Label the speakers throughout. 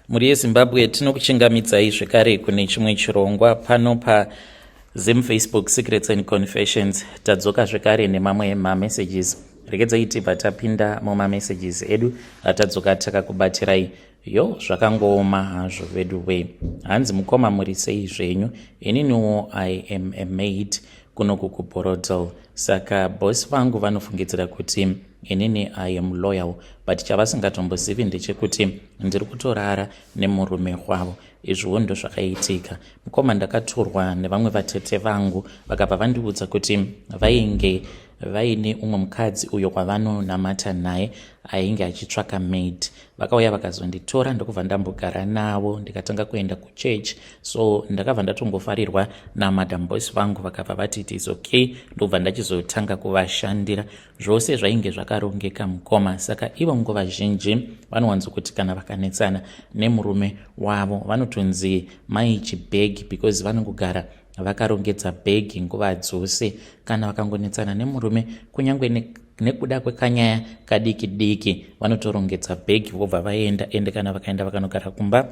Speaker 1: Muri yeZimbabwe tinokuchingamidzai zvekare kune chimwe chirongwa pano paZim Facebook Secrets and Confessions. Tadzoka zvekare nemamwe mamessages. Regedzai tibva tapinda mumamessages edu atadzoka takakubatirai. Zvakangooma hazvo vedu we. Hanzi mukoma muri sei zvenyu. Ininiwo I am a maid kunoku kuBorodal. Saka boss vangu vanofungidzira kuti inini I am loyal, but chavasingatombosivi ndechekuti ndiri kutorara nemurume wavo. Izvo ndo zvakaitika. Mukoma ndakatorwa nevamwe vatete vangu vakabva vandiudza kuti vainge vaine umwe mukadzi uyo kwavanonamata naye ainge achitsvaka maid. Vakauya vakazonditora ndokubva ndambogara navo ndikatanga kuenda kuchechi. So ndakabva ndatongofarirwa namadam boss vangu vakabva vati it is okay, ndobva ndachizotanga kuvashandira. Zvose zvainge zvakarongeka mukoma. Saka ivo nguva zhinji vanowanzokuti kana vakanetsana nemurume wavo vanotonzi mai chibhegi, because vanongogara vakarongedza bhegi nguva dzose. Kana vakangonetsana nemurume kunyange nekuda kwekanyaya kadiki diki vanotorongedza bhegi vobva vaenda. Ende kana vakaenda vakanogara kumba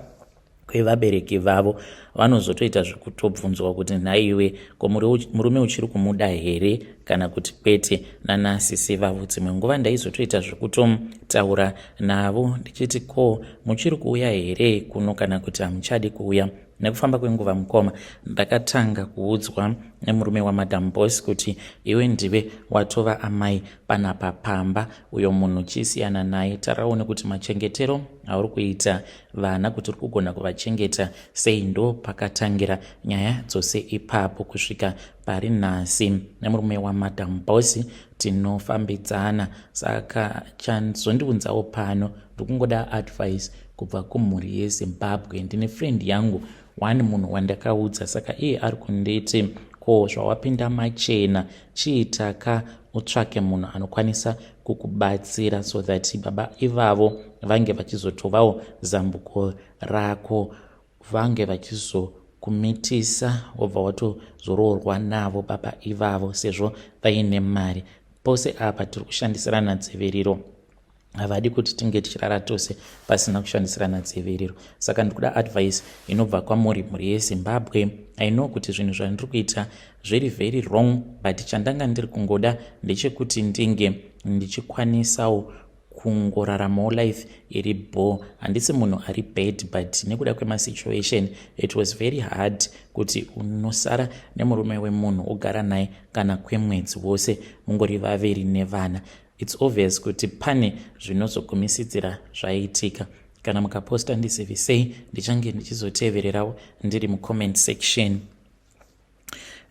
Speaker 1: kwevabereki vavo vanozotoita zvekutobvunzwa kuti nhaiwe ko murume uchiri kumuda here kana kuti kwete nanasisi vavo. Dzimwe nguva ndaizotoita zvekutotaura navo ndichiti ko muchiri kuuya here kuno kana kuti hamuchadi kuuya. Nekufamba kwenguva mukoma ndakatanga kuudzwa nemurume wamadam boss kuti iwe ndive watova amai panapa pamba, uyo munhu chisiyana naye. Taraone kuti machengetero auri kuita vana kuti uri kugona kuvachengeta sei. Ndo pakatangira nyaya dzose ipapo kusvika pari nhasi. Nemurume wamadam boss tinofambidzana. Saka chanzondiunzawo pano ndikungoda advice kubva kumhuri yeZimbabwe. Ndine friend yangu one munhu wandakaudza, saka iye ari kunditi ko zvawapinda machena chiitaka utsvake munhu anokwanisa kukubatsira so that baba ivavo vange vachizotovawo zambuko rako, vange vachizokumitisa wobva watozoroorwa navo baba ivavo sezvo vaine mari. Pose apa tiri kushandisirana dziviriro, havadi kuti tinge tichirara tose pasina kushandisirana dziviriro. Saka ndikuda advice inobva kwamuri mhuri yeZimbabwe. I know kuti zvinhu zvandiri kuita zviri very wrong, but chandanga ndiri kungoda ndechekuti ndinge ndichikwanisawo kungoraramawo life iri bo. Handisi munhu ari bad, but nekuda kwemasituation it was very hard kuti unosara nemurume wemunhu ugara naye kana kwemwedzi wose mungori vaviri nevana. It's obvious kuti pane zvinozogumisidzira zvaitika. Kana mukaposta ndizivisei ndichange ndichizotevererawo ndiri mucomment section.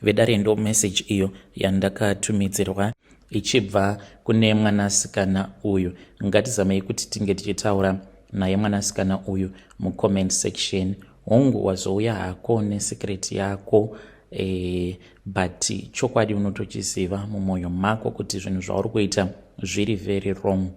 Speaker 1: Vedare ndo message iyo yandakatumidzirwa ichibva kune mwanasikana uyu. Ngatizamei kuti tinge tichitaura naye mwanasikana uyu mucomment section. Hongu wazouya hako nesecret yako, but chokwadi unotochiziva mumwoyo mako kuti zvinhu zvauri kuita zviri very wrong.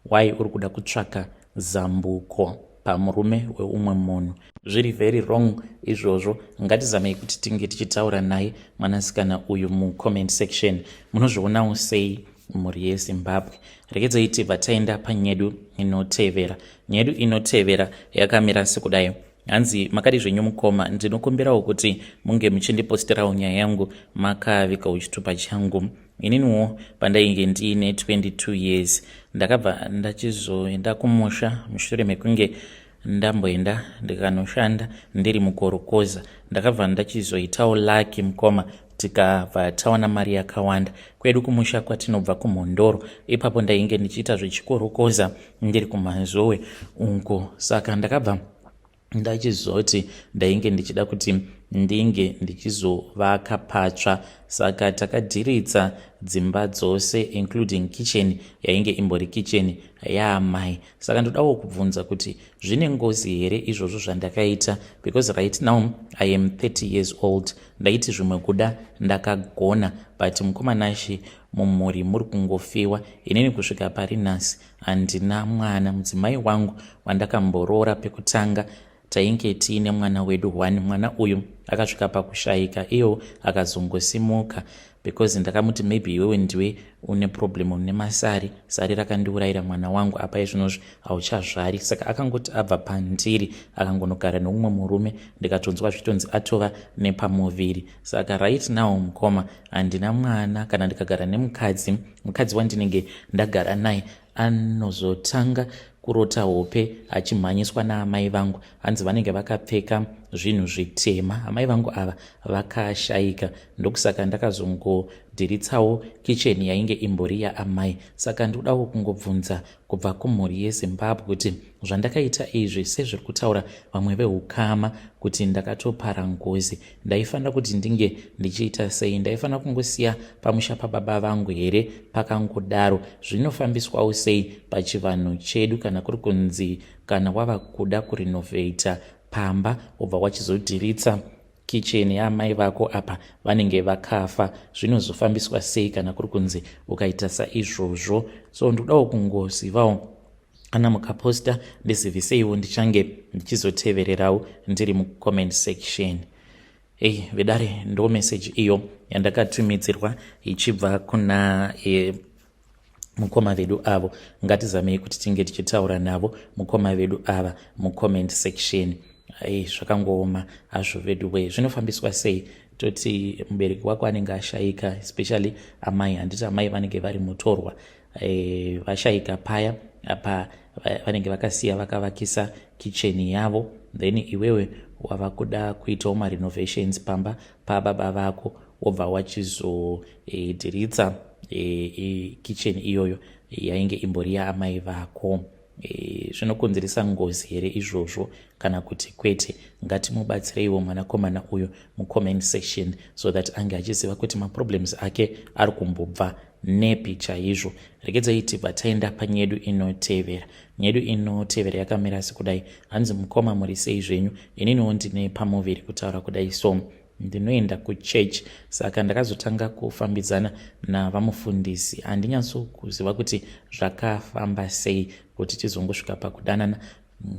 Speaker 1: Why uri kuda kutsvaka zambuko pamurume weumwe munhu? Zviri very wrong izvozvo. Ngatizamei kuti tinge tichitaura naye mwanasikana uyu mucomment section. Munozvionawo sei mhuri yeZimbabwe? Regedzai tibva taenda panyedu inotevera. Nyedu inotevera yakamira sekudai. Hanzi makati zvenyu mukoma, ndinokumbirawo kuti munge muchindiposterawo nyaya yangu makavika uchitupa changu. Ininiwo pandainge ndiine 22 years ndakabva ndachizoenda kumusha mushure mekunge ndamboenda ndikanoshanda ndiri mugorokoza. Ndakabva ndachizoitawo laki mukoma, tikabva tawana mari yakawanda. Kwedu kumusha kwatinobva kuMhondoro, ipapo ndainge ndichiita zvechikorokoza ndiri kuMazowe ungo. Saka ndakabva ndachizoti ndainge ndichida kuti ndinge ndichizovaka patsva. Saka takadhiritsa dzimba dzose including kitchen yainge imbori kitchen yaamai. Saka ndodawo kubvunza kuti zvine ngozi here izvozvo zvandakaita, because right now I am 30 years old. Ndaiti zvimwe kuda ndakagona, but mukomanashi mumhuri muri kungofiwa. Inini kusvika pari nhasi handina mwana. Mudzimai wangu wandakamborora pekutanga tainge tiine mwana wedu 1. Mwana uyu akasvika pakushayika, iwo akazongosimuka because ndakamuti maybe iwewe ndiwe une problem une masari, sari rakandiurayira mwana wangu, apa izvinozvi hauchazvari. Saka akangoti abva pandiri akangonogara neumwe murume, ndikatonzwa zvitonzi atova nepamuviri. Saka right now mukoma handina mwana, kana ndikagara nemukadzi wandinenge ndagara naye anozotanga kurota hope achimhanyiswa naamai vangu, hanzi vanenge vakapfeka zvinhu zvitema. Amai vangu ava vakashayika, ndokusaka ndakazongodhiritsawo kicheni yainge imbori yaamai. Saka ndodawo kungobvunza kubva kumhuri yeZimbabwe kuti zvandakaita izvi sezviri kutaura vamwe veukama kuti ndakatopara ngozi, ndaifanira kuti ndinge ndichiita sei? Ndaifanira kungosiya pamusha pababa vangu here pakangodaro? Zvinofambiswawo sei pachivanhu chedu, kana kuri kunzi kana wava kuda kurinovheta pamba ubva wachizodhiritsa kicheni yaamai vako apa vanenge vakafa, zvinozofambiswa sei kana kuri kunzi ukaita saizvozvo? So ndodawo kungozivawo, kana mukaposta ndizivhiseiwo, ndichange ndichizotevererawo ndiri mucomment section. Vedare ndo message iyo yandakatumidzirwa ichibva kuna mukoma vedu avo. Ngatizamei kuti tinge tichitaura navo mukoma vedu ava mucomment section. Zvakangooma hazvo vedu we, zvinofambiswa sei? Toti mubereki wako anenge ashayika, especially amai, handiti amai vanenge vari mutorwa, vashayika paya apa vanenge vakasiya vakavakisa kicheni yavo, then iwewe wava kuda kuitawo marenovations pamba pababa vako, wobva wachizodhiritsa kicheni iyoyo yainge imbori yaamai vako. Zvinokonzeresa ngozi here izvozvo kana kuti kwete? Ngatimubatsireiwo mwanakomana uyu mucomment section so that ange achiziva kuti maproblems ake ari kumbobva nepi chaizvo. Regedzai tibva taenda panyedu inotevera. Nyedu inotevera yakamira sekudai. Hanzi mukoma muri sei zvenyu? Ininiwo ndine pamuviri kutaura kudai, so ndinoenda kuchechi. Saka ndakazotanga kufambidzana navamufundisi. Handinyatsokuziva kuti zvakafamba sei kuti tizongosvika pakudanana.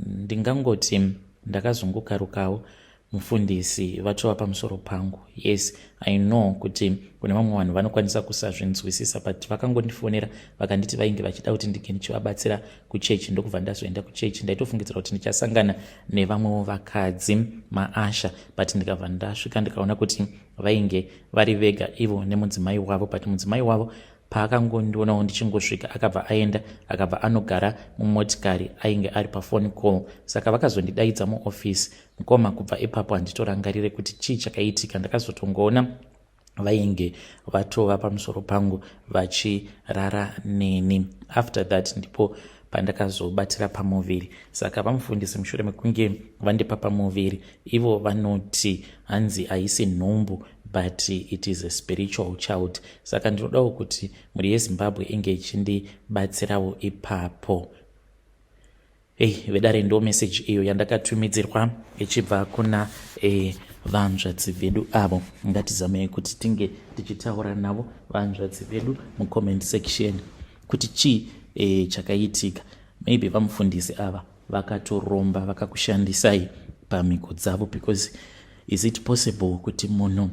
Speaker 1: Ndingangoti ndakazongokarukawo mufundisi vatova pamusoro pangu. Yes, I know kuti kune vamwe vanhu vanokwanisa kusazvinzwisisa, but vakangondifonera vakanditi vainge vachida kuti ndinge ndichivabatsira kuchechi. Ndokubva ndazoenda kuchechi. Ndaitofungidzira kuti ndichasangana nevamwewo vakadzi maasha, but ndikabva ndasvika ndikaona kuti vainge vari vega ivo nemudzimai wavo. But mudzimai wavo paakangondionawo ndichingosvika akabva aenda, akabva anogara mumotikari, ainge ari pafone call. Saka vakazondidaidza muofisi. Mukoma kubva ipapo handitorangarire kuti chii chakaitika. Ndakazotongoona vainge vatova pamusoro pangu vachirara neni. After that ndipo pandakazobatira pamuviri. Saka vamufundisi mushure mekunge vandipa pamuviri, ivo vanoti hanzi haisi nhumbu but it is a spiritual child. Saka ndinodawo kuti muri yeZimbabwe inge ichindibatsirawo ipapo. Vedare ndo message iyo yandakatumidzirwa ichibva kuna vanzvadzi vedu avo. Ngatizamei kuti tinge tichitaura navo vanzvadzi vedu mucomment section kuti chii chakaitika. Maybe vamufundisi ava vakatoromba vakakushandisai pamhiko dzavo, because is it possible kuti munhu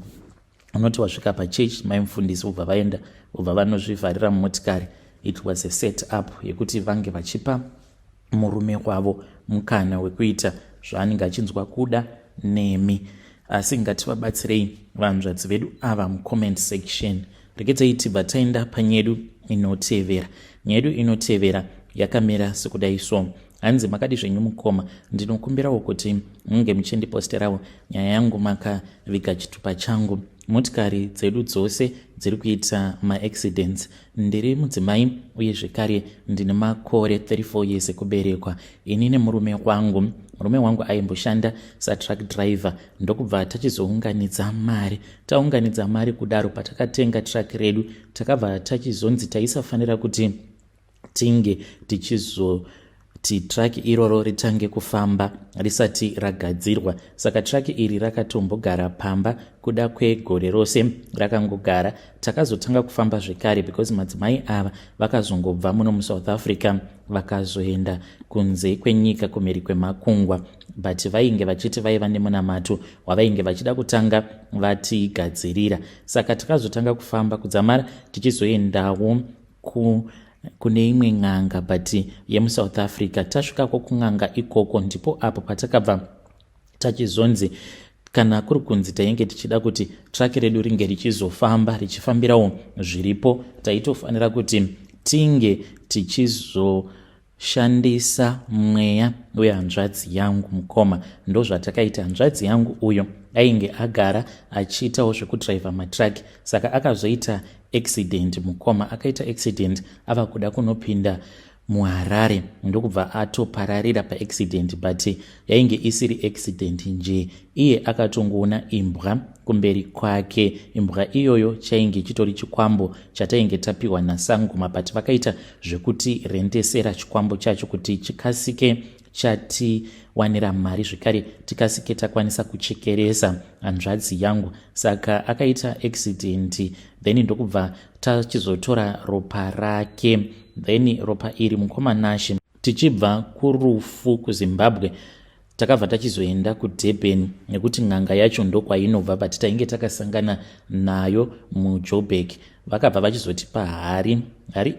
Speaker 1: unoti wasvika pachechi maimufundisi ubva vaenda ubva vanozvivharira mumotikari? It was a set up yekuti vange vachipa murume wavo mukana wekuita zvaanenge achinzwa kuda nemi. Asi ngativabatsirei vanzvadzi vedu ava mucomment section. Regedzai tibva taenda panyedu inotevera. Nyedu inotevera yakamira sekudai so. Hanzi makadi zvenyu mukoma, ndinokumbirawo kuti munge muchindiposterawo nyaya yangu makaviga chitupa changu. Motikari dzedu dzose dziri kuita maaccidents. Ndiri mudzimai uye zvekare ndine makore 34 years ekuberekwa. Ini nemurume wangu aimboshanda satruck driver. Ndokubva tachizounganidza mari. Taunganidza mari kudaro patakatenga truck redu, takabva tachizonzi taisafanira kuti tinge kuti traki iroro ritange kufamba risati ragadzirwa. Saka traki iri rakatombogara pamba kuda kwegore rose rakangogara. Takazotanga kufamba zvekare because madzimai ava vakazongobva muno muSouth Africa vakazoenda kunze kwenyika kumhiri kwemakungwa, but vainge vachiti vaiva nemunamato wavainge vachida kutanga vatigadzirira. Saka takazotanga kufamba kudzamara tichizoendawo kune imwe n'anga but yemuSouth Africa. Tasvikako kun'anga ikoko ndipo apo patakabva tachizonzi kana kuri kunzi tainge tichida kuti traki redu ringe richizofamba richifambirawo zviripo, taitofanira kuti tinge tichizoshandisa mweya wehanzvadzi yangu mukoma. Ndo zvatakaita. Hanzvadzi yangu uyo ainge agara achiitawo zvekudhiraivha matraki, saka akazoita accident mukoma. Akaita accident ava kuda kunopinda muHarare, ndokubva atopararira paaccident, but yainge isiri accident nje. Iye akatongoona imbwa kumberi kwake. Imbwa iyoyo chainge chitori chikwambo chatainge tapiwa naSangoma, but vakaita zvekuti rendesera chikwambo chacho kuti chikasike chatiwanira mari zvekare tikasike takwanisa kuchekeresa hanzvadzi yangu. Saka akaita accident, then ndokubva tachizotora ropa rake. Then ropa iri mukoma Nashe tichibva kurufu kuZimbabwe takabva tachizoenda kuDurban nekuti n'anga yacho ndokwainobva, but tainge takasangana nayo muJoburg. Vakabva vachizotipa hari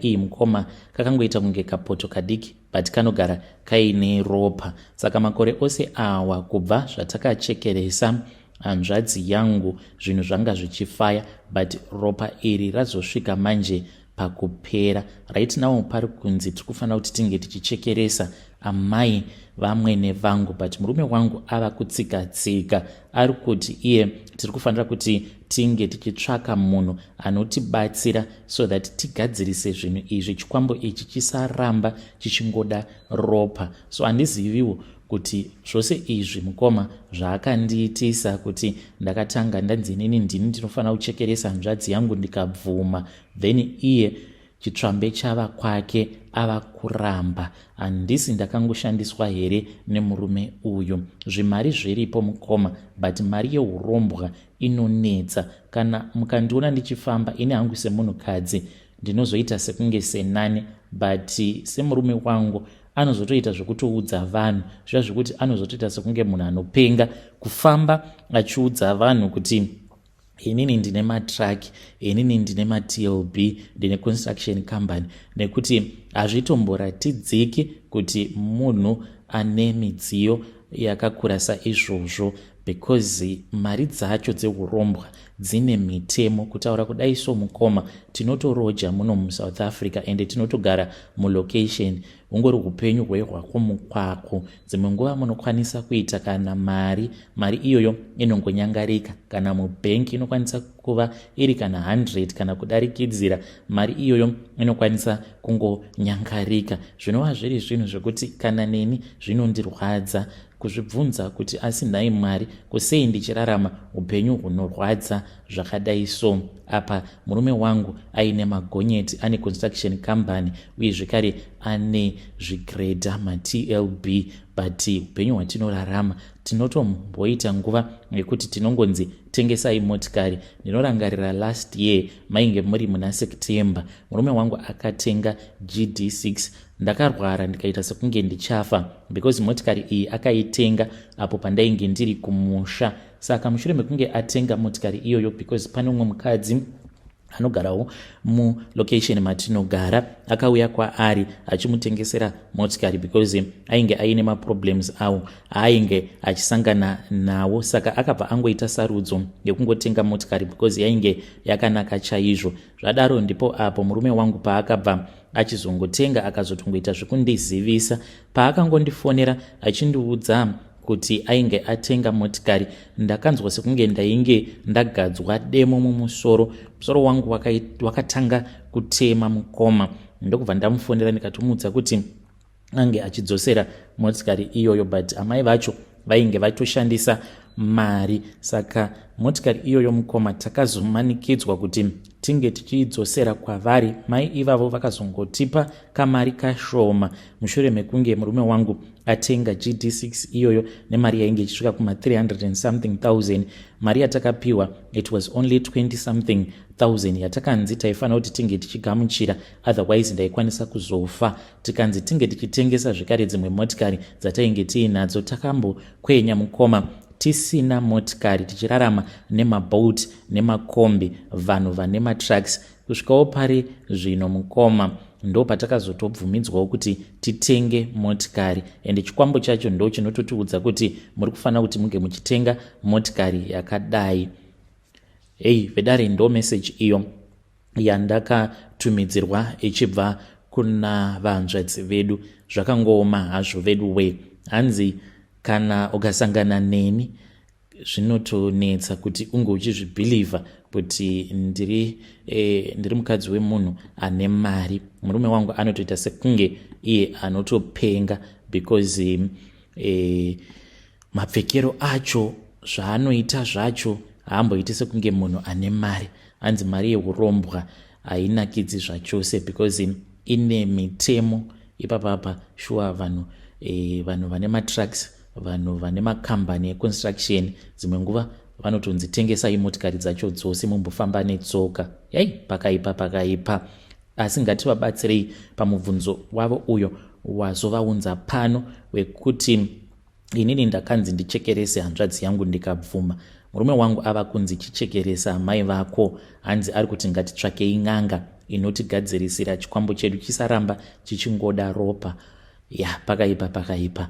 Speaker 1: iyi mukoma kakangoita kunge kapoto kadiki but kanogara kaine ropa. Saka makore ose awa kubva zvatakachekeresa hanzvadzi yangu zvinhu zvanga zvichifaya, but ropa iri razosvika manje pakupera. Right now pari kunzi tiri kufanira kuti tinge tichichekeresa amai vamwene vangu, but murume wangu ava kutsika ari kuti iye tiri kufanira kuti tinge tichitsvaka munhu anotibatsira so that tigadzirise zvinhu izvi, chikwambo ichi chisaramba chichingoda ropa. So handiziviwo kuti zvose izvi mukoma zvaakandiitisa kuti ndakatanga ndanzi ndini ndinofanira kuchekeresa hanzvadzi yangu ndikabvuma, then iye chitsvambe chava kwake ava kuramba. Handisi ndakangoshandiswa here nemurume uyu. Zvimari zviripo mukoma, but mari yeurombwa inonetsa. Kana mukandiona ndichifamba ine hangu semunhukadzi ndinozoita sekunge senani, but semurume wangu anozotoita zvekutoudza vanhu zviya zvekuti anozotoita sekunge munhu anopenga kufamba achiudza vanhu kuti inini ndine matraki, inini ndine maTLB, ndine construction company, nekuti hazvitomboratidziki kuti munhu ane midziyo yakakura saizvozvo, because mari dzacho dzeurombwa dzine mitemo. Kutaura kudai so mukoma tinotoroja muno muSouth Africa ende tinotogara mulocation, ungori upenyu hwehwako mukwako. Dzimwe nguva munokwanisa kuita kana mari iyoyo inongonyangarika, kana mubhengi inokwanisa kuva iri kana 100 kana kudarikidzira, mari iyoyo inokwanisa kungonyangarika. Zvinova zviri zvinhu zvekuti kana neni zvinondirwadza kuzvibvunza kuti asi nhai Mwari, kusei ndichirarama upenyu hunorwadza zvakadai so. Apa murume wangu aine magonyeti, ane construction company uye zvekare ane zvigredha maTLB, but upenyu hwatinorarama tinotomboita nguva yekuti tinongonzi tengesai motikari. Ndinorangarira last year mainge muri muna September murume wangu akatenga GD6. Ndakarwara ndikaita sekunge ndichafa because motikari iyi akaitenga apo pandainge ndiri kumusha. Saka mushure mekunge atenga motikari iyoyo, because pane umwe mukadzi anogarawo mulocation matinogara akauya kwaari achimutengesera motikari because ainge aine maproblems awo ainge achisangana nawo. Saka akabva angoita sarudzo yekungotenga motikari because yainge yakanaka chaizvo. Zvadaro ndipo apo murume wangu paakabva achizongotenga akazotongoita zvekundizivisa. Paakangondifonera achindiudza kuti ainge atenga motikari, ndakanzwa sekunge ndainge ndagadzwa demo musoro wangu wakatanga kutema mukoma. Ndokubva ndamufonera ndikatomudza kuti ange achidzosera motikari iyoyo, but amai vacho vainge vatoshandisa mari. Saka motikari iyoyo mukoma takazomanikidzwa kuti tinge tichidzosera kwavari. Mai ivavo vakazongotipa kamari kashoma mushure mekunge murume wangu atenga GD6 iyoyo nemari yainge ichisvika kuma 300 and something thousand. Mari yatakapiwa it was only 20 something thousand yatakanzi taifanira kuti tinge tichigamuchira, otherwise ndaikwanisa kuzofa. Tikanzi tinge tichitengesa zvekare dzimwe motikari dzatainge tiinadzo. Takambokwenya mukoma tisina motikari, tichirarama nemaboat nemakombi, vanhu vane matrucks. Kusvikawo pari zvino mukoma ndo patakazotobvumidzwawo kuti titenge motikari, ende chikwambo chacho ndo chinototiudza kuti muri kufanira kuti munge muchitenga motikari yakadai. Vedare ndo message iyo yandakatumidzirwa ichibva kuna vanzvadzi vedu. Zvakangooma hazvo vedu we, hanzi kana ukasangana neni zvinotonetsa kuti unge uchizvibhilivha kuti ndiri mukadzi wemunhu ane mari. Murume wangu anotoita sekunge iye anotopenga because mapfekero acho zvaanoita zvacho haamboiti sekunge munhu ane mari. Hanzi mari yeurombwa hainakidzi zvachose because ine mitemo ipapapa. Shuwa vanhu vane matrucks, vanhu vane makambani econstruction, dzimwe nguva vanotonzitengesai motikari dzacho dzose mumbofamba netsoka. Pakaipa. Asi ngativabatsirei pamubvunzo wavo uyo wazovaunza pano wekuti inini ndakanzi ndichekerese hanzvadzi yangu ndikabvuma. Murume wangu ava kunzi chichekeresa mai vako. Hanzi ari kuti ngatitsvakei n'anga inotigadzirisira chikwambo chedu chisaramba chichingoda ropa. Pakaipa.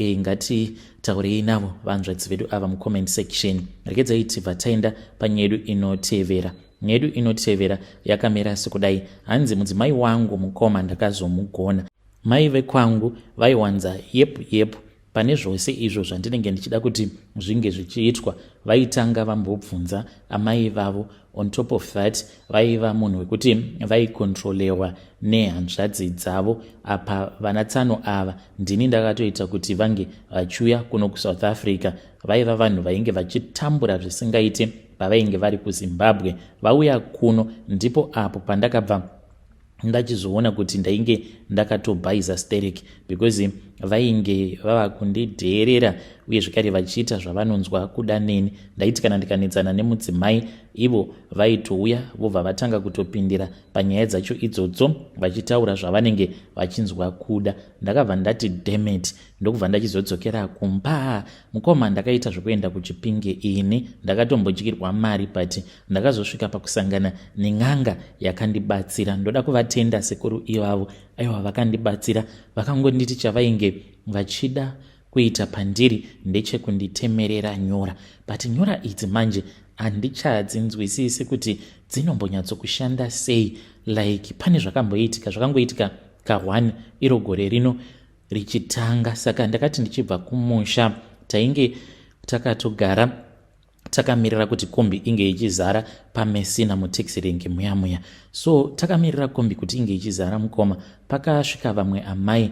Speaker 1: Ngatitaurei navo vanzvadzi vedu ava mucomment section. Regedzai tibva taenda panyedu inotevera. Nyedu inotevera yakamera sekudai. Hanzi mudzimai wangu mukoma ndakazomugona. Mai vekwangu vaiwanza yepu pane zvose izvo zvandinenge ndichida kuti zvinge zvichiitwa. Vaitanga vambobvunza amai vavo. On top of that vaiva munhu wekuti vaikontrolewa nehanzvadzi dzavo. Apa vanatsano ava ndini ndakatoita kuti vange vachiuya kuno kuSouth Africa. Vaiva vanhu vainge vachitambura zvisingaite pavainge vari kuZimbabwe. Vauya kuno ndipo apo pandakabva ndachizoona kuti ndainge ndakatobhaiza sterek because vainge vava kundidheerera uye zvekare vachiita zvavanonzwa kuda neni. Ndaiti kana ndikanetsana nemudzimai ivo vaitouya vobva vatanga kutopindira panyaya dzacho idzodzo vachitaura zvavanenge vachinzwa kuda. Ndakabva ndati demet, ndokubva ndachizodzokera kumba. Mukoma ndakaita zvokuenda kuchipinge ini, ndakatombodyirwa mari but ndakazosvika pakusangana nen'anga yakandibatsira. Ndoda kuvatenda sekuru ivavo. Aiwa, vakandibatsira. Vakangonditi chavainge vachida kuita pandiri ndechekunditemerera nyora. But nyora idzi manje handichatsinzwisisi kuti dzinombonyatsokushanda sei. Like pane zvakangoitika ka1 iro gore rino richitanga. Saka ndakati ndichibva kumusha tainge takatogara takamirira kuti kombi inge ichizara pamesina mutaxi rank muya. So takamirira kombi kuti inge ichizara mukoma. Pakasvika vamwe amai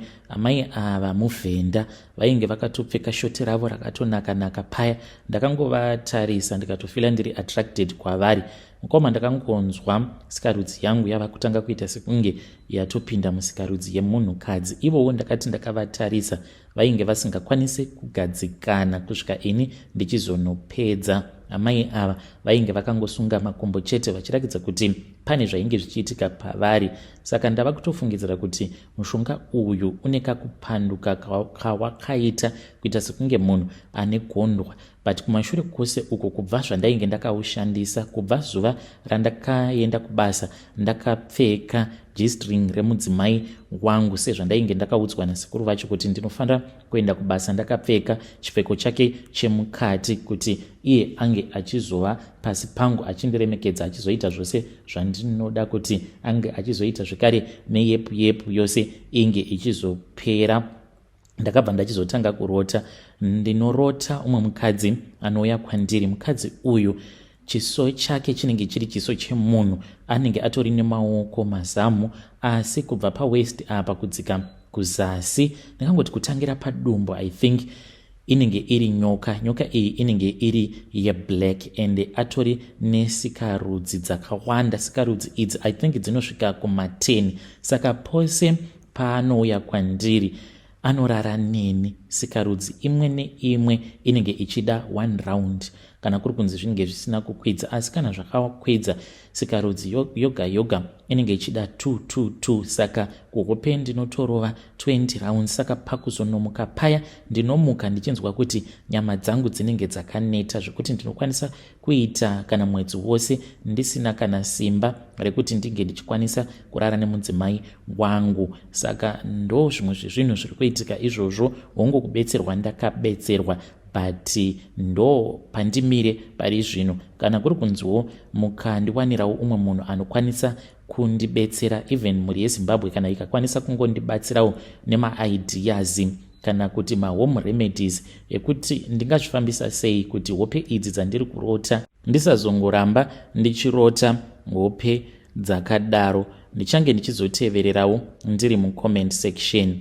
Speaker 1: ava muvhenda vainge vakatopfeka shoti ravo rakatonaka paya. Ndakangovatarisa ndikatofila ndiri attracted kwavari. Mukoma ndakangonzwa sikarudzi yangu yava kutanga kuita sekunge yatopinda musikarudzi yemunhukadzi. Ivowo ndakati ndakavatarisa vainge vasingakwanisi kugadzikana kusvika ini ndichizonopedza. Amai ava vainge vakangosunga makumbo chete vachirakidza kuti pane zvainge zvichiitika pavari. Saka ndava kutofungidzira kuti mushonga uyu une kakupanduka kawakaita kuita sekunge munhu ane gondwa. But kumashure kwose uko kubva zvandainge ndakaushandisa, kubva zuva randakaenda kubasa ndakapfeka G-string remudzimai wangu sezvandainge ndakaudzwa nasekuru vacho kuti ndinofanira kuenda kubasa ndakapfeka chipfeko chake chemukati kuti iye ange achizova pasi pangu achindiremekedza achizoita zvose zvandinoda kuti ange achizoita. Zvekare neyepu yose inge ichizopera. Ndakabva ndachizotanga kurota. Ndinorota umwe mukadzi anouya kwandiri. Mukadzi uyu chiso chake chinenge chiri chiso chemunhu, anenge atori nemaoko mazamu, asi kubva pawaist apa kudzika kuzasi. Ndingangoti kutangira padumbu I think inenge iri nyoka iyi inenge iri yeblack and atori nesikarudzi dzakawanda. Sikarudzi idzi I think dzinosvika kuma10. Saka pose paanouya kwandiri anorara neni. Sikarudzi imwe neimwe inenge ichida 1 round, kana kuri kunzi zvinenge zvisina kukwidza, asi kana zvakakwidza sikarudzi yoga inenge ichida 2. Saka kuhope ndinotorova 20 rounds. Saka pakuzonomuka paya ndinomuka ndichinzwa kuti nyama dzangu dzinenge dzakaneta zvekuti ndinokwanisa kuita kana mwedzi wose ndisina kana simba rekuti ndinge ndichikwanisa kurara nemudzimai wangu. Saka ndo zvimwe zvezvinhu zviri kuitika izvozvo. Hongu kubetserwa ndakabetserwa, but ndo pandimire pari zvino. Kana kuri kunziwo mukandiwanirawo umwe munhu anokwanisa kundibetsera, even muri yeZimbabwe, kana ikakwanisa kungondibatsirawo nemaideas kana kuti mahome remedies ekuti ndingazvifambisa sei kuti hope idzi dzandiri kurota ndisazongoramba ndichirota hope dzakadaro. Ndichange ndichizotevererawo ndiri mucomment section.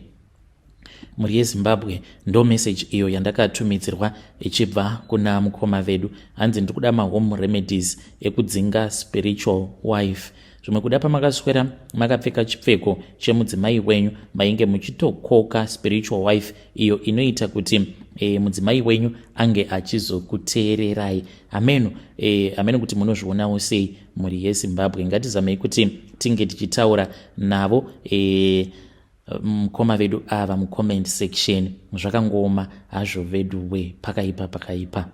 Speaker 1: Muri yeZimbabwe ndo message iyo yandakatumidzirwa ichibva kuna mukoma vedu. Hanzi ndikuda mahome remedies ekudzinga spiritual wife. Zvimwe kuda pamakaswera makapfeka chipfeko chemudzimai wenyu mainge muchitokoka spiritual wife iyo inoita kuti mudzimai wenyu ange achizokuteererai. Ameno kuti munozvionawo sei muri yeZimbabwe. Ngatizamei kuti tinge tichitaura navo mukoma vedu ava mucomment section. Zvakangoma hazvo vedu we pakaipa.